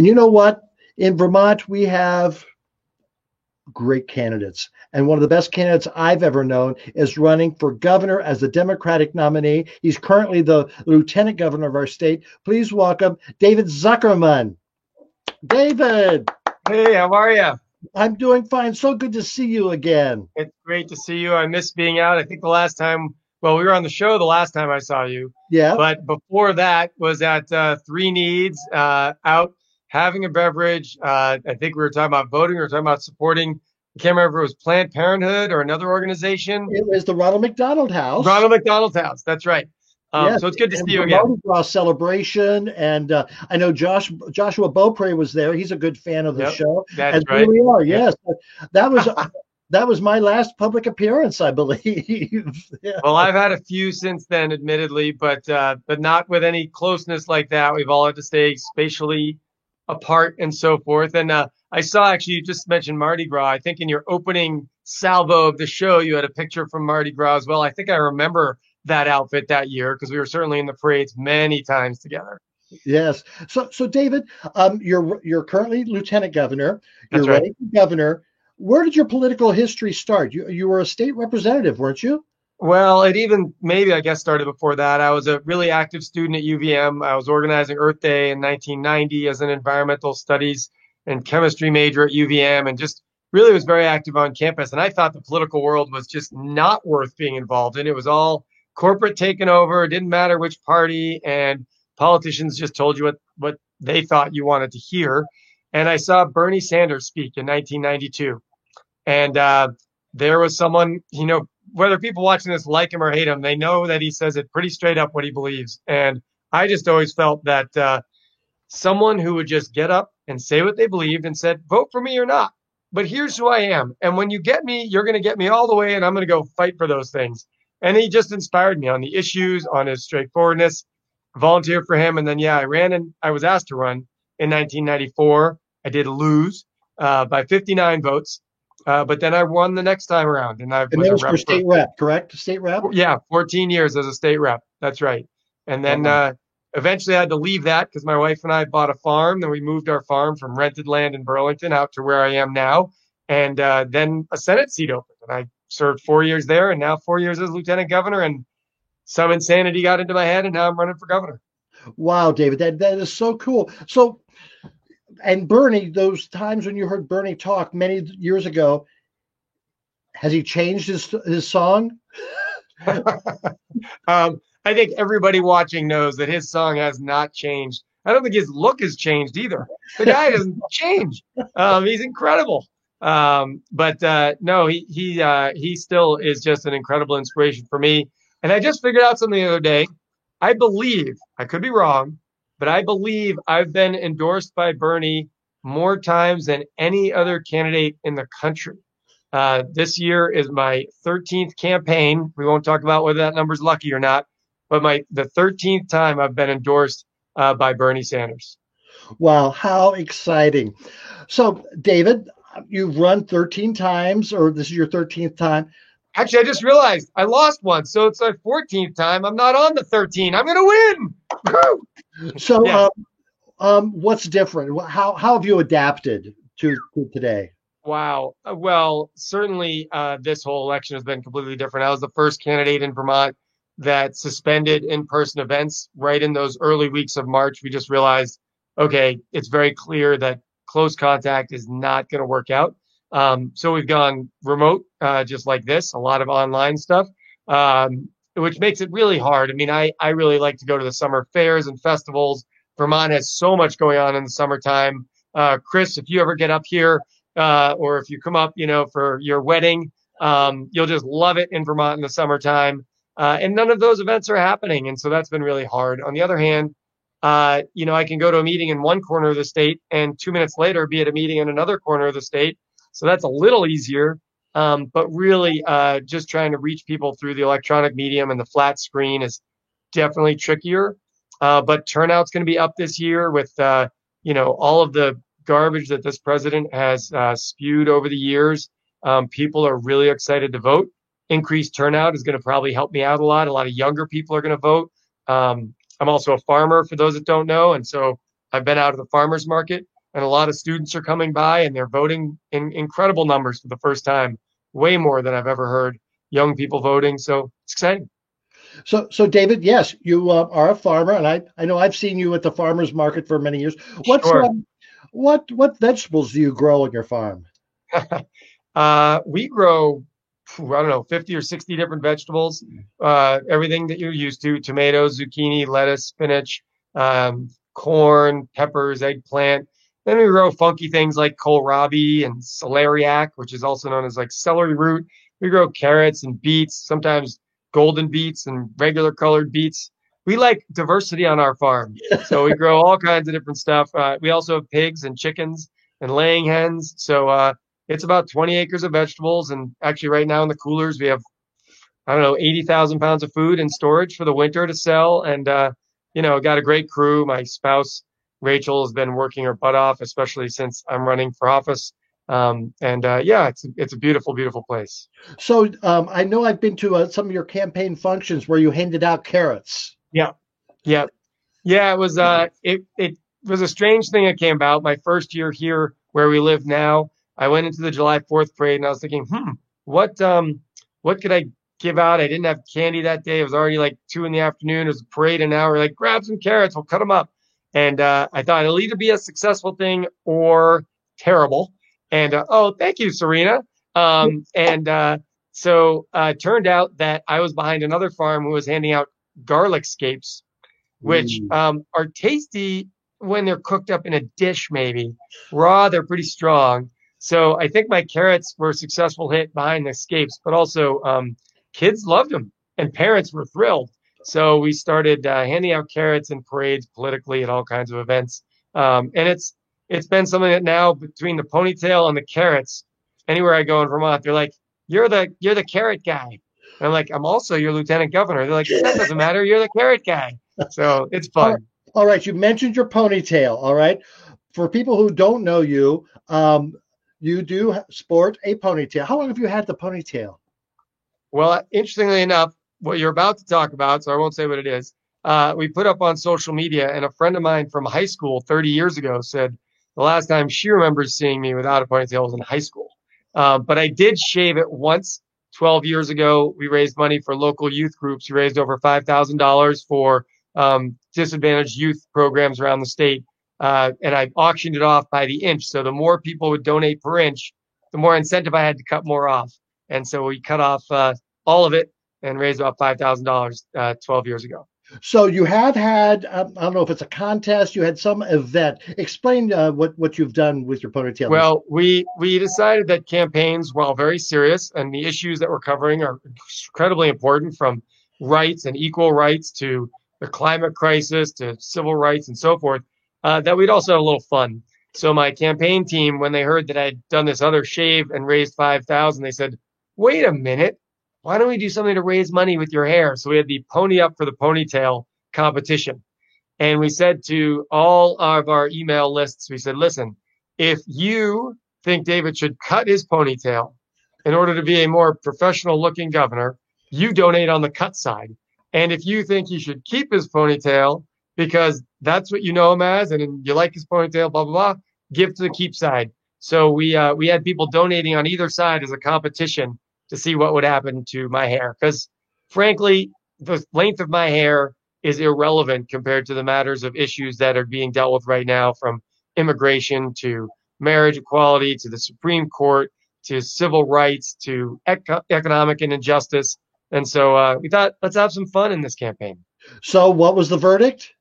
And you know what? In Vermont, we have great candidates. And one of the best candidates I've ever known is running for governor as the Democratic nominee. He's currently the lieutenant governor of our state. Please welcome David Zuckerman. David. Hey, how are you? I'm doing fine. So good to see you again. It's great to see you. I miss being out. I think the last time, well, we were on the show the last time I saw you. Yeah. But before that was at Three Needs, out having a beverage. I think we were talking about voting. We were talking about supporting, I can't remember if it was Planned Parenthood or another organization. It was the Ronald McDonald House. Ronald McDonald House. That's right. Yes, so it's good to see you the again. Mardi Gras celebration, and I know Joshua Beaupre was there. He's a good fan of the show. That's right. Here we are. Yes, that was my last public appearance, I believe. Yeah. Well, I've had a few since then, admittedly, but not with any closeness like that. We've all had to stay spatially apart and so forth. And I saw, actually, you just mentioned Mardi Gras. I think in your opening salvo of the show, you had a picture from Mardi Gras as well. I think I remember that outfit that year because we were certainly in the parades many times together. Yes. So David, you're currently lieutenant governor. You're That's right. running for governor. Where did your political history start? You were a state representative, weren't you? Well, it even maybe I guess started before that. I was a really active student at UVM. I was organizing Earth Day in 1990 as an environmental studies and chemistry major at UVM, and just really was very active on campus. And I thought the political world was just not worth being involved in. It was all corporate taken over. It didn't matter which party, and politicians just told you what they thought you wanted to hear. And I saw Bernie Sanders speak in 1992. And there was someone, whether people watching this like him or hate him, they know that he says it pretty straight up what he believes. And I just always felt that someone who would just get up and say what they believed and said, vote for me or not. But here's who I am. And when you get me, you're going to get me all the way, and I'm going to go fight for those things. And he just inspired me on the issues, on his straightforwardness, volunteered for him. And then, I ran, and I was asked to run in 1994. I did lose by 59 votes. But then I won the next time around. And that was for state rep, correct? State rep? Yeah, 14 years as a state rep. That's right. And then eventually I had to leave that because my wife and I bought a farm. Then we moved our farm from rented land in Burlington out to where I am now. And then a Senate seat opened. And I served 4 years there, and now 4 years as lieutenant governor, and some insanity got into my head, and now I'm running for governor. Wow, David, that is so cool. So, and Bernie, those times when you heard Bernie talk many years ago, has he changed his song? I think everybody watching knows that his song has not changed. I don't think his look has changed either. The guy doesn't change. He's incredible. But no, he still is just an incredible inspiration for me. And I just figured out something the other day. I believe, I could be wrong, but I believe I've been endorsed by Bernie more times than any other candidate in the country. This year is my 13th campaign. We won't talk about whether that number's lucky or not, but the 13th time I've been endorsed by Bernie Sanders. Wow, how exciting. So, David, you've run 13 times, or this is your 13th time. Actually, I just realized I lost one, so it's my 14th time. I'm not on the 13. I'm going to win. So, yeah. What's different? How have you adapted to today? Wow. Well, certainly this whole election has been completely different. I was the first candidate in Vermont that suspended in-person events right in those early weeks of March. We just realized, okay, it's very clear that close contact is not going to work out. So we've gone remote, just like this, a lot of online stuff, which makes it really hard. I mean, I really like to go to the summer fairs and festivals. Vermont has so much going on in the summertime. Chris, if you ever get up here, or if you come up, for your wedding, you'll just love it in Vermont in the summertime. And none of those events are happening. And so that's been really hard. On the other hand, I can go to a meeting in one corner of the state and 2 minutes later be at a meeting in another corner of the state. So that's a little easier. But really, just trying to reach people through the electronic medium and the flat screen is definitely trickier. But turnout's going to be up this year with, all of the garbage that this president has spewed over the years. People are really excited to vote. Increased turnout is going to probably help me out a lot. A lot of younger people are going to vote. I'm also a farmer, for those that don't know. And so I've been out of the farmers market, and a lot of students are coming by and they're voting in incredible numbers for the first time, way more than I've ever heard young people voting. So it's exciting. So David, yes, you are a farmer, and I know I've seen you at the farmers market for many years. What's Sure. what vegetables do you grow on your farm? We grow, I don't know, 50 or 60 different vegetables, everything that you're used to: tomatoes, zucchini, lettuce, spinach, corn, peppers, eggplant. Then we grow funky things like kohlrabi and celeriac, which is also known as like celery root. We grow carrots and beets, sometimes golden beets and regular colored beets. We like diversity on our farm. So we grow all kinds of different stuff. We also have pigs and chickens and laying hens. So it's about 20 acres of vegetables. And actually, right now in the coolers, we have, I don't know, 80,000 pounds of food in storage for the winter to sell. And, got a great crew. My spouse, Rachel, has been working her butt off, especially since I'm running for office. Yeah, it's a beautiful, beautiful place. So I know I've been to some of your campaign functions where you handed out carrots. Yeah. Yeah. Yeah. It was a strange thing that came about. My first year here where we live now, I went into the July 4th parade and I was thinking, what could I give out? I didn't have candy that day. It was already like 2 p.m. It was a parade, and now we're like, grab some carrots, we'll cut them up. And I thought it'll either be a successful thing or terrible. And oh, thank you, Serena. So it turned out that I was behind another farm who was handing out garlic scapes, which are tasty when they're cooked up in a dish, maybe. Raw, they're pretty strong. So I think my carrots were a successful hit behind the scapes, but also kids loved them and parents were thrilled. So we started handing out carrots in parades politically at all kinds of events. And it's been something that now, between the ponytail and the carrots, anywhere I go in Vermont, they're like, you're the carrot guy. And I'm like, I'm also your lieutenant governor. They're like, that doesn't matter. You're the carrot guy. So it's fun. All right. You mentioned your ponytail. All right. For people who don't know you, you do sport a ponytail. How long have you had the ponytail? Well, interestingly enough, what you're about to talk about, so I won't say what it is, we put up on social media, and a friend of mine from high school 30 years ago said the last time she remembers seeing me without a ponytail was in high school. But I did shave it once 12 years ago. We raised money for local youth groups. We raised over $5,000 for disadvantaged youth programs around the state. And I auctioned it off by the inch. So the more people would donate per inch, the more incentive I had to cut more off. And so we cut off all of it and raised about $5,000 12 years ago. So you have had, I don't know if it's a contest, you had some event. Explain what you've done with your ponytail. Well, we decided that campaigns, while very serious, and the issues that we're covering are incredibly important, from rights and equal rights to the climate crisis to civil rights and so forth, that we'd also have a little fun. So my campaign team, when they heard that I'd done this other shave and raised $5,000, they said, wait a minute, why don't we do something to raise money with your hair? So we had the Pony Up for the Ponytail competition. And we said to all of our email lists, we said, listen, if you think David should cut his ponytail in order to be a more professional looking governor, you donate on the cut side. And if you think he should keep his ponytail because that's what you know him as and you like his ponytail, blah, blah, blah, give to the keep side. So we had people donating on either side as a competition to see what would happen to my hair. Because frankly, the length of my hair is irrelevant compared to the matters of issues that are being dealt with right now, from immigration to marriage equality to the Supreme Court to civil rights to economic injustice. And so we thought, let's have some fun in this campaign. So what was the verdict?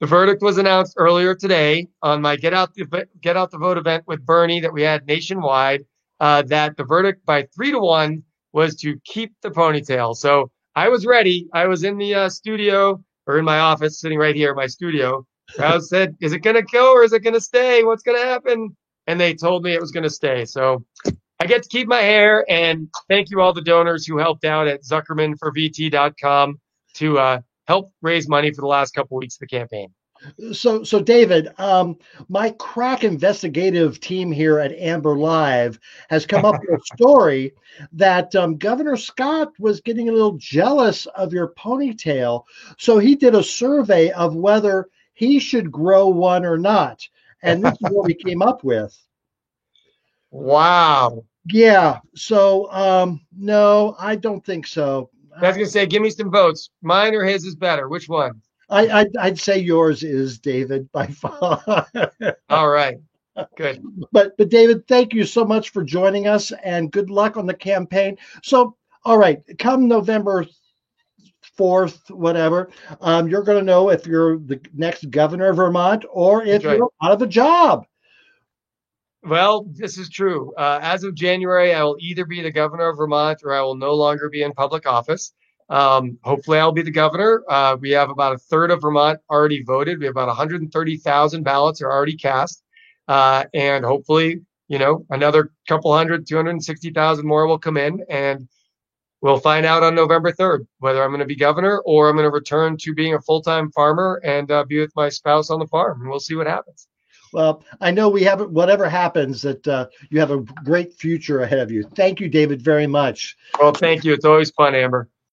The verdict was announced earlier today on my Get Out the Vote event with Bernie that we had nationwide. That the verdict by 3-1 was to keep the ponytail. So I was ready. I was in the studio, or in my office, sitting right here in my studio. I said, is it going to go or is it going to stay? What's going to happen? And they told me it was going to stay. So I get to keep my hair. And thank you all the donors who helped out at zuckermanforvt.com to help raise money for the last couple of weeks of the campaign. So David, my crack investigative team here at Amber Live has come up with a story that Governor Scott was getting a little jealous of your ponytail. So he did a survey of whether he should grow one or not. And this is what we came up with. Wow. Yeah. So, no, I don't think so. I was going to say, give me some votes. Mine or his is better. Which one? I'd say yours is, David, by far. All right. Good. But David, thank you so much for joining us, and good luck on the campaign. So, all right, come November 4th, whatever, you're going to know if you're the next governor of Vermont or if you're out of a job. Well, this is true. As of January, I will either be the governor of Vermont or I will no longer be in public office. Hopefully, I'll be the governor. We have about a third of Vermont already voted. We have about 130,000 ballots are already cast. And hopefully, another couple hundred, 260,000 more will come in. And we'll find out on November 3rd whether I'm going to be governor or I'm going to return to being a full-time farmer and be with my spouse on the farm. And we'll see what happens. Well, I know we have, whatever happens, that you have a great future ahead of you. Thank you, David, very much. Well, thank you. It's always fun, Amber.